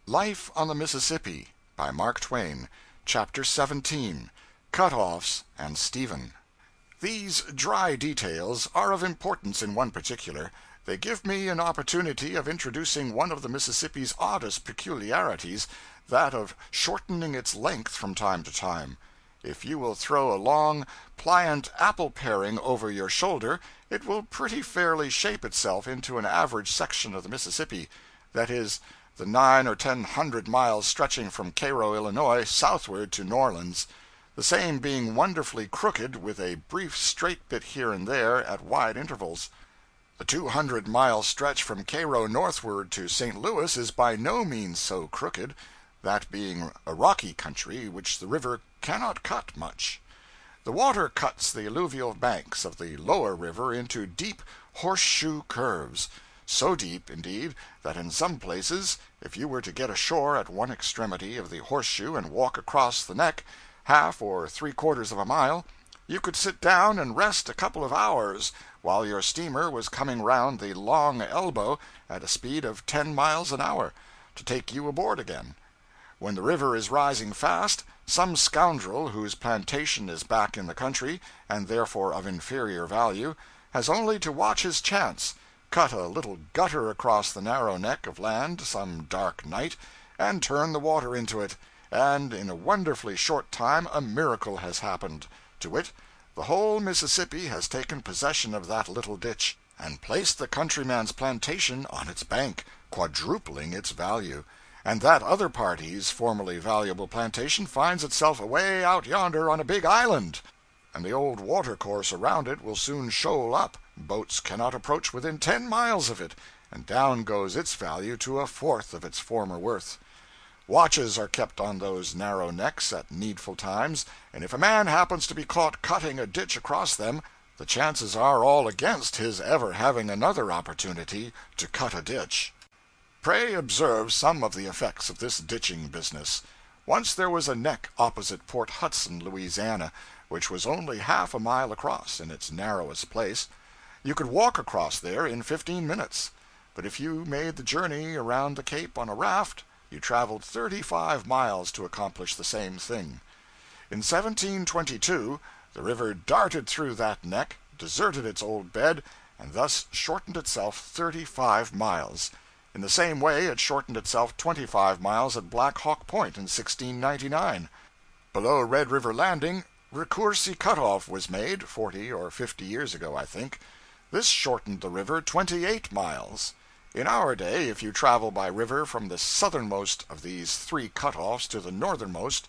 Life on the Mississippi, by Mark Twain. Chapter 17. Cut-offs and Stephen. These dry details are of importance in one particular. They give me an opportunity of introducing one of the Mississippi's oddest peculiarities, that of shortening its length from time to time. If you will throw a long, pliant apple paring over your shoulder, it will pretty fairly shape itself into an average section of the Mississippi, that is, the 9 or 10 miles stretching from Cairo, Illinois, southward to New Orleans, the same being wonderfully crooked, with a brief straight bit here and there at wide intervals. The 200-mile stretch from Cairo northward to St. Louis is by no means so crooked, that being a rocky country which the river cannot cut much. The water cuts the alluvial banks of the lower river into deep horseshoe curves, so deep, indeed, that in some places, if you were to get ashore at one extremity of the horseshoe and walk across the neck, half or three-quarters of a mile, you could sit down and rest a couple of hours while your steamer was coming round the long elbow at a speed of 10 miles an hour, to take you aboard again. When the river is rising fast, some scoundrel whose plantation is back in the country, and therefore of inferior value, has only to watch his chance, cut a little gutter across the narrow neck of land some dark night, and turn the water into it, and in a wonderfully short time a miracle has happened, to wit, the whole Mississippi has taken possession of that little ditch, and placed the countryman's plantation on its bank, quadrupling its value, and that other party's formerly valuable plantation finds itself away out yonder on a big island, and the old watercourse around it will soon shoal up. Boats cannot approach within 10 miles of it, and down goes its value to a fourth of its former worth. Watches are kept on those narrow necks at needful times, and if a man happens to be caught cutting a ditch across them, the chances are all against his ever having another opportunity to cut a ditch. Pray observe some of the effects of this ditching business. Once there was a neck opposite Port Hudson, Louisiana, which was only half a mile across in its narrowest place. You could walk across there in 15 minutes, but if you made the journey around the Cape on a raft, you traveled 35 miles to accomplish the same thing. In 1722, the river darted through that neck, deserted its old bed, and thus shortened itself 35 miles. In the same way it shortened itself 25 miles at Black Hawk Point in 1699. Below Red River Landing, Recursi Cutoff was made, 40 or 50 years ago, I think. This shortened the river 28 miles. In our day, if you travel by river from the southernmost of these three cut-offs to the northernmost,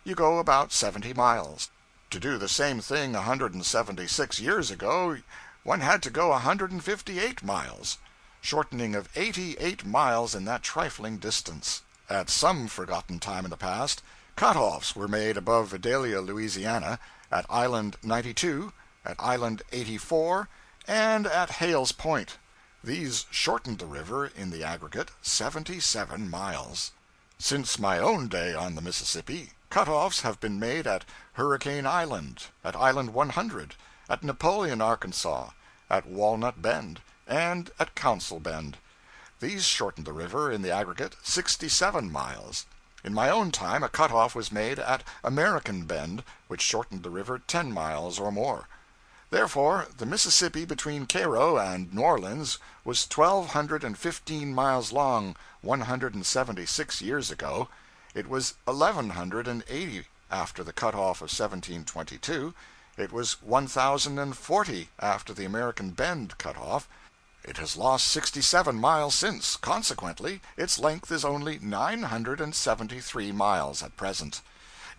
you go about 70 miles. To do the same thing 176 years ago, one had to go 158 miles. Shortening of 88 miles in that trifling distance. At some forgotten time in the past, cut-offs were made above Vidalia, Louisiana, at Island 92, at Island 84, and at Hales Point. These shortened the river, in the aggregate, 77 miles. Since my own day on the Mississippi, cut-offs have been made at Hurricane Island, at Island 100, at Napoleon, Arkansas, at Walnut Bend, and at Council Bend. These shortened the river, in the aggregate, 67 miles. In my own time a cut-off was made at American Bend, which shortened the river 10 miles or more. Therefore, the Mississippi between Cairo and New Orleans was 1,215 miles long 176 years ago. It was 1,180 after the cut-off of 1722. It was 1,040 after the American Bend cut-off. It has lost 67 miles since. Consequently, its length is only 973 miles at present.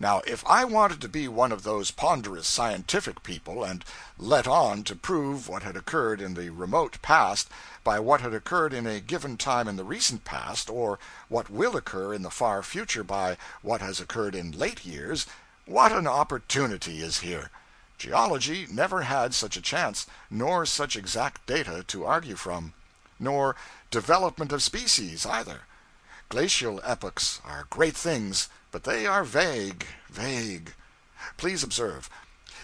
Now, if I wanted to be one of those ponderous scientific people, and let on to prove what had occurred in the remote past by what had occurred in a given time in the recent past, or what will occur in the far future by what has occurred in late years, what an opportunity is here! Geology never had such a chance, nor such exact data to argue from. Nor development of species, either. Glacial epochs are great things, but they are vague, vague. Please observe,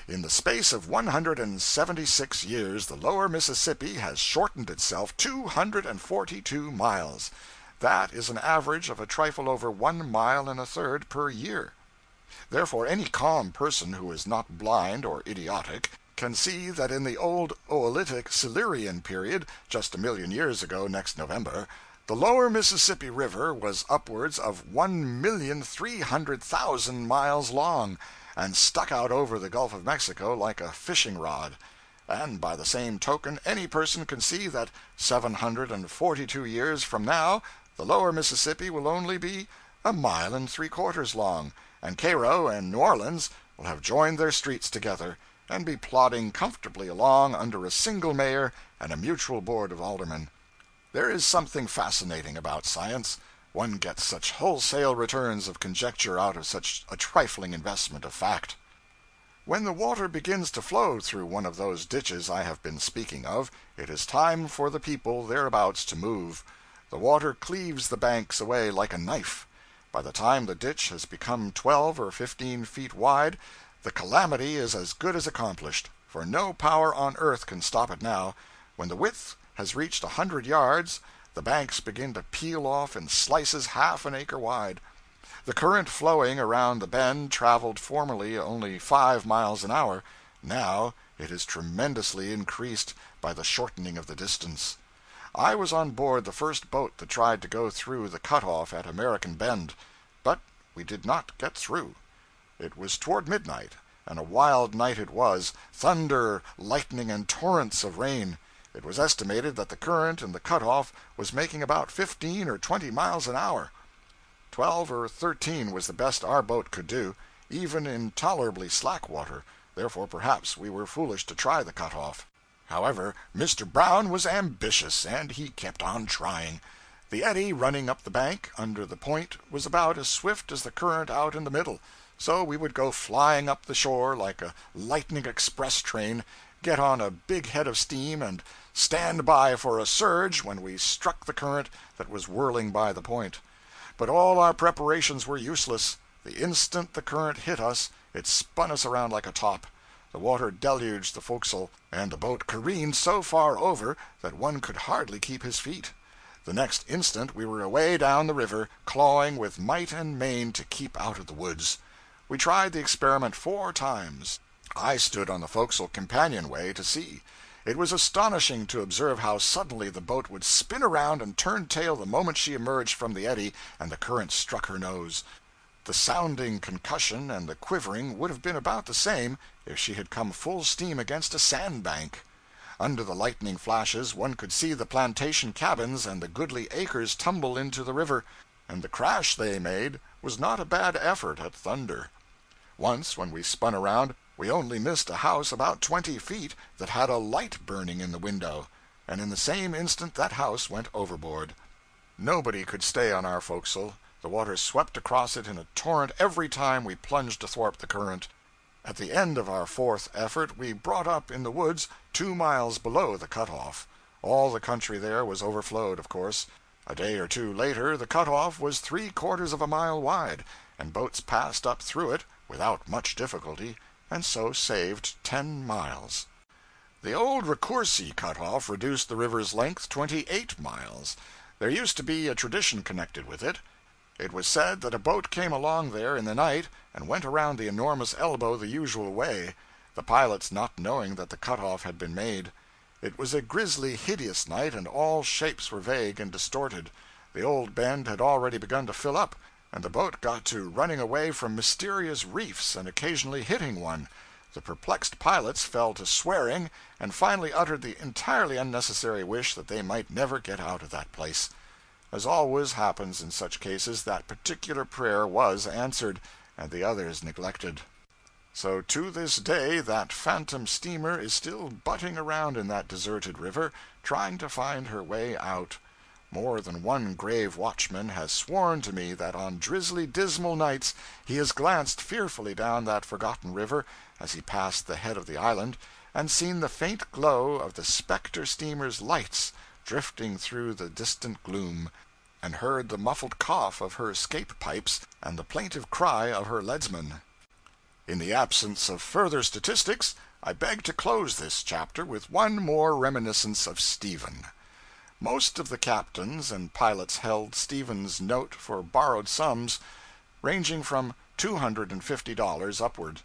in the space of 176 years the lower Mississippi has shortened itself 242 miles. That is an average of a trifle over 1 mile and a third per year. Therefore, any calm person who is not blind or idiotic can see that in the old Oolitic Silurian period, just 1,000,000 years ago next November, the lower Mississippi River was upwards of 1,300,000 miles long, and stuck out over the Gulf of Mexico like a fishing rod. And by the same token, any person can see that 742 years from now, the lower Mississippi will only be 1 mile and 3/4 long, and Cairo and New Orleans will have joined their streets together, and be plodding comfortably along under a single mayor and a mutual board of aldermen. There is something fascinating about science. One gets such wholesale returns of conjecture out of such a trifling investment of fact. When the water begins to flow through one of those ditches I have been speaking of, it is time for the people thereabouts to move. The water cleaves the banks away like a knife. By the time the ditch has become 12 or 15 feet wide, the calamity is as good as accomplished, for no power on earth can stop it now. When the width has reached 100 yards, the banks begin to peel off in slices half an acre wide. The current flowing around the bend traveled formerly only 5 miles an hour. Now it is tremendously increased by the shortening of the distance. I was on board the first boat that tried to go through the cut-off at American Bend, but we did not get through. It was toward midnight, and a wild night it was, thunder, lightning, and torrents of rain. It was estimated that the current in the cut-off was making about 15 or 20 miles an hour. 12 or 13 was the best our boat could do, even in tolerably slack water, therefore perhaps we were foolish to try the cut-off. However, Mr. Brown was ambitious, and he kept on trying. The eddy running up the bank under the point was about as swift as the current out in the middle, so we would go flying up the shore like a lightning express train, get on a big head of steam, and stand by for a surge when we struck the current that was whirling by the point. But all our preparations were useless. The instant the current hit us, it spun us around like a top. The water deluged the forecastle, and the boat careened so far over that one could hardly keep his feet. The next instant we were away down the river, clawing with might and main to keep out of the woods. We tried the experiment 4 times. I stood on the forecastle companionway to see. It was astonishing to observe how suddenly the boat would spin around and turn tail the moment she emerged from the eddy and the current struck her nose. The sounding concussion and the quivering would have been about the same if she had come full steam against a sandbank. Under the lightning flashes one could see the plantation cabins and the goodly acres tumble into the river, and the crash they made was not a bad effort at thunder. Once, when we spun around, we only missed a house about 20 feet that had a light burning in the window, and in the same instant that house went overboard. Nobody could stay on our forecastle. The water swept across it in a torrent every time we plunged athwart the current. At the end of our 4th effort we brought up in the woods 2 miles below the cut-off. All the country there was overflowed, of course. A day or 2 later the cut-off was 3/4 of a mile wide, and boats passed up through it without much difficulty, and so saved 10 miles. The old Raccourci cut-off reduced the river's length 28 miles. There used to be a tradition connected with it. It was said that a boat came along there in the night and went around the enormous elbow the usual way, the pilots not knowing that the cut-off had been made. It was a grisly, hideous night, and all shapes were vague and distorted. The old bend had already begun to fill up, and the boat got to running away from mysterious reefs and occasionally hitting one. The perplexed pilots fell to swearing, and finally uttered the entirely unnecessary wish that they might never get out of that place. As always happens in such cases, that particular prayer was answered, and the others neglected. So to this day that phantom steamer is still butting around in that deserted river, trying to find her way out. More than one grave watchman has sworn to me that on drizzly, dismal nights he has glanced fearfully down that forgotten river as he passed the head of the island, and seen the faint glow of the specter steamer's lights drifting through the distant gloom, and heard the muffled cough of her escape pipes and the plaintive cry of her leadsman. In the absence of further statistics, I beg to close this chapter with one more reminiscence of Stephen. Most of the captains and pilots held Stephen's note for borrowed sums, ranging from $250 upward.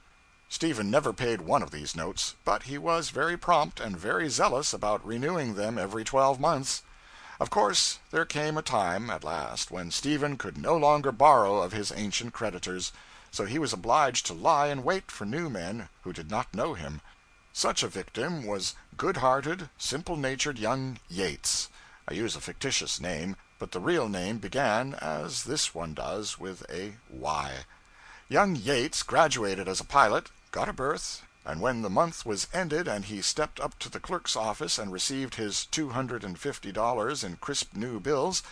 Stephen never paid one of these notes, but he was very prompt and very zealous about renewing them every 12 months. Of course, there came a time, at last, when Stephen could no longer borrow of his ancient creditors, so he was obliged to lie in wait for new men who did not know him. Such a victim was good-hearted, simple-natured young Yates. I use a fictitious name, but the real name began, as this one does, with a Y. Young Yates graduated as a pilot, got a berth, and when the month was ended and he stepped up to the clerk's office and received his $250 in crisp new bills,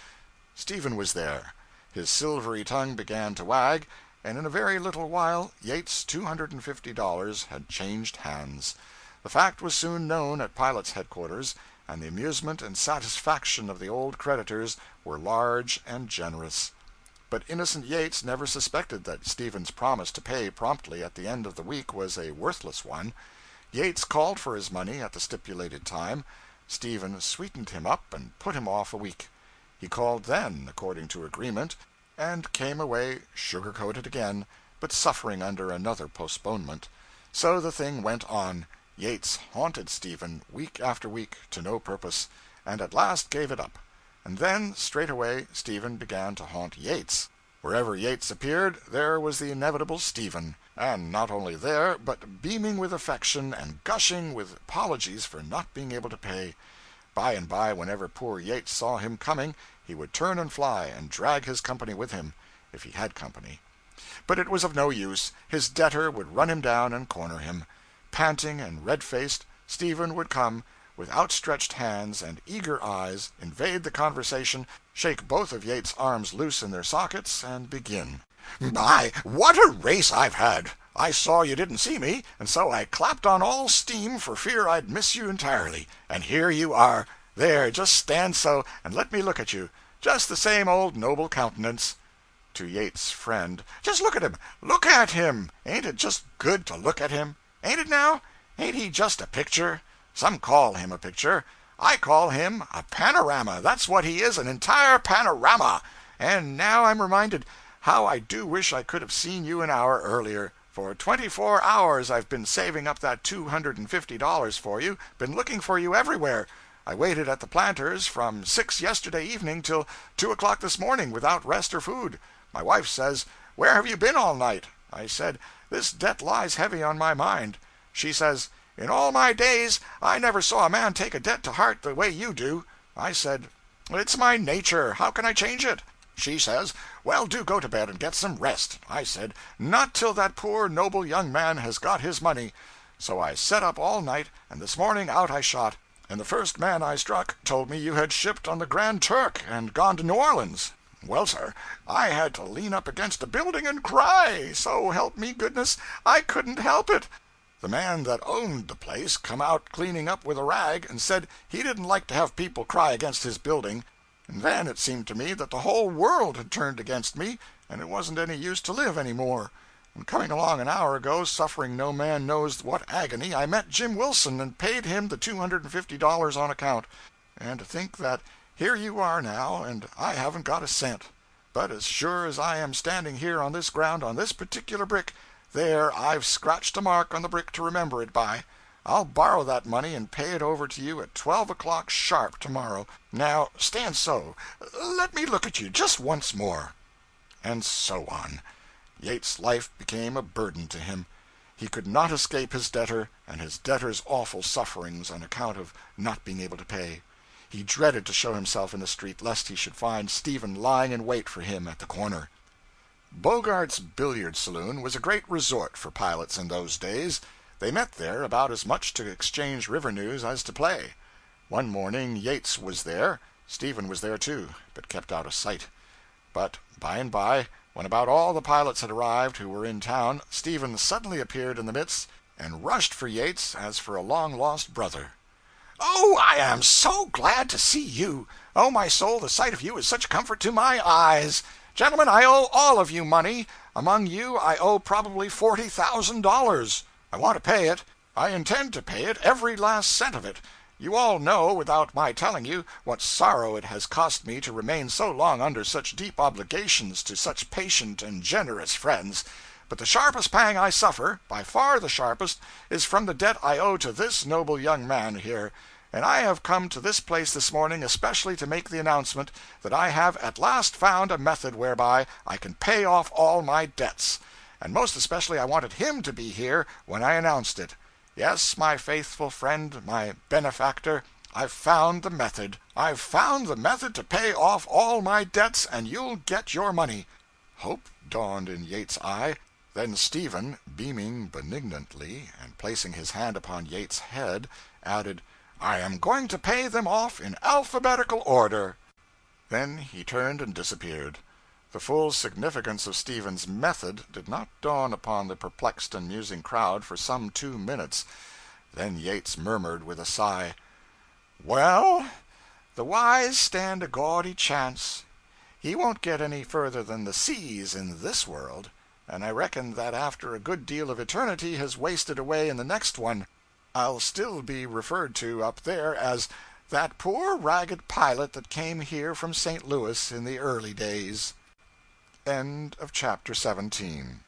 Stephen was there. His silvery tongue began to wag, and in a very little while Yates' $250 had changed hands. The fact was soon known at pilots' headquarters, and the amusement and satisfaction of the old creditors were large and generous. But innocent Yates never suspected that Stephen's promise to pay promptly at the end of the week was a worthless one. Yates called for his money at the stipulated time. Stephen sweetened him up and put him off a week. He called then, according to agreement, and came away sugar-coated again, but suffering under another postponement. So the thing went on. Yates haunted Stephen week after week to no purpose, and at last gave it up. And then, straightway, Stephen began to haunt Yates. Wherever Yates appeared, there was the inevitable Stephen, and not only there, but beaming with affection and gushing with apologies for not being able to pay. By and by, whenever poor Yates saw him coming, he would turn and fly, and drag his company with him, if he had company. But it was of no use. His debtor would run him down and corner him. Panting and red-faced, Stephen would come, with outstretched hands and eager eyes, invade the conversation, shake both of Yates' arms loose in their sockets, and begin. "My, what a race I've had! I saw you didn't see me, and so I clapped on all steam for fear I'd miss you entirely. And here you are. There, just stand so, and let me look at you. Just the same old noble countenance." To Yates' friend, "Just look at him! Look at him! Ain't it just good to look at him? Ain't it now? Ain't he just a picture? Some call him a picture. I call him a panorama. That's what he is, an entire panorama. And now I'm reminded how I do wish I could have seen you an hour earlier. For 24 hours I've been saving up that $250 for you, been looking for you everywhere. I waited at the Planters from 6 yesterday evening till 2 o'clock this morning without rest or food. My wife says, 'Where have you been all night?' I said, 'This debt lies heavy on my mind.' She says, 'In all my days I never saw a man take a debt to heart the way you do.' I said, 'It's my nature. How can I change it?' She says, 'Well, do go to bed and get some rest.' I said, 'Not till that poor noble young man has got his money.' So I set up all night, and this morning out I shot, and the first man I struck told me you had shipped on the Grand Turk and gone to New Orleans. Well, sir, I had to lean up against a building and cry, so help me goodness, I couldn't help it. The man that owned the place come out cleaning up with a rag, and said he didn't like to have people cry against his building. And then it seemed to me that the whole world had turned against me, and it wasn't any use to live any more. And coming along an hour ago, suffering no man knows what agony, I met Jim Wilson and paid him the $250 on account. And to think that here you are now, and I haven't got a cent. But as sure as I am standing here on this ground, on this particular brick, there, I've scratched a mark on the brick to remember it by. I'll borrow that money and pay it over to you at 12 o'clock sharp tomorrow. Now, stand so. Let me look at you just once more." And so on. Yates' life became a burden to him. He could not escape his debtor, and his debtor's awful sufferings on account of not being able to pay. He dreaded to show himself in the street, lest he should find Stephen lying in wait for him at the corner. Bogart's billiard saloon was a great resort for pilots in those days. They met there about as much to exchange river news as to play. One morning Yates was there. Stephen was there too, but kept out of sight. But by and by, when about all the pilots had arrived who were in town, Stephen suddenly appeared in the midst, and rushed for Yates as for a long-lost brother. "Oh, I am so glad to see you! Oh, my soul, the sight of you is such comfort to my eyes! Gentlemen, I owe all of you money. Among you I owe probably $40,000. I want to pay it. I intend to pay it, every last cent of it. You all know, without my telling you, what sorrow it has cost me to remain so long under such deep obligations to such patient and generous friends. But the sharpest pang I suffer, by far the sharpest, is from the debt I owe to this noble young man here. And I have come to this place this morning especially to make the announcement that I have at last found a method whereby I can pay off all my debts. And most especially I wanted him to be here when I announced it. Yes, my faithful friend, my benefactor, I've found the method. I've found the method to pay off all my debts, and you'll get your money.' Hope dawned in Yates's eye. Then Stephen, beaming benignantly, and placing his hand upon Yates's head, added, 'I am going to pay them off in alphabetical order.' Then he turned and disappeared. The full significance of Stephen's method did not dawn upon the perplexed and musing crowd for some 2 minutes. Then Yates murmured with a sigh, 'Well, the wise stand a gaudy chance. He won't get any further than the seas in this world, and I reckon that after a good deal of eternity has wasted away in the next one, I'll still be referred to up there as that poor ragged pilot that came here from St. Louis in the early days.' End of chapter 17.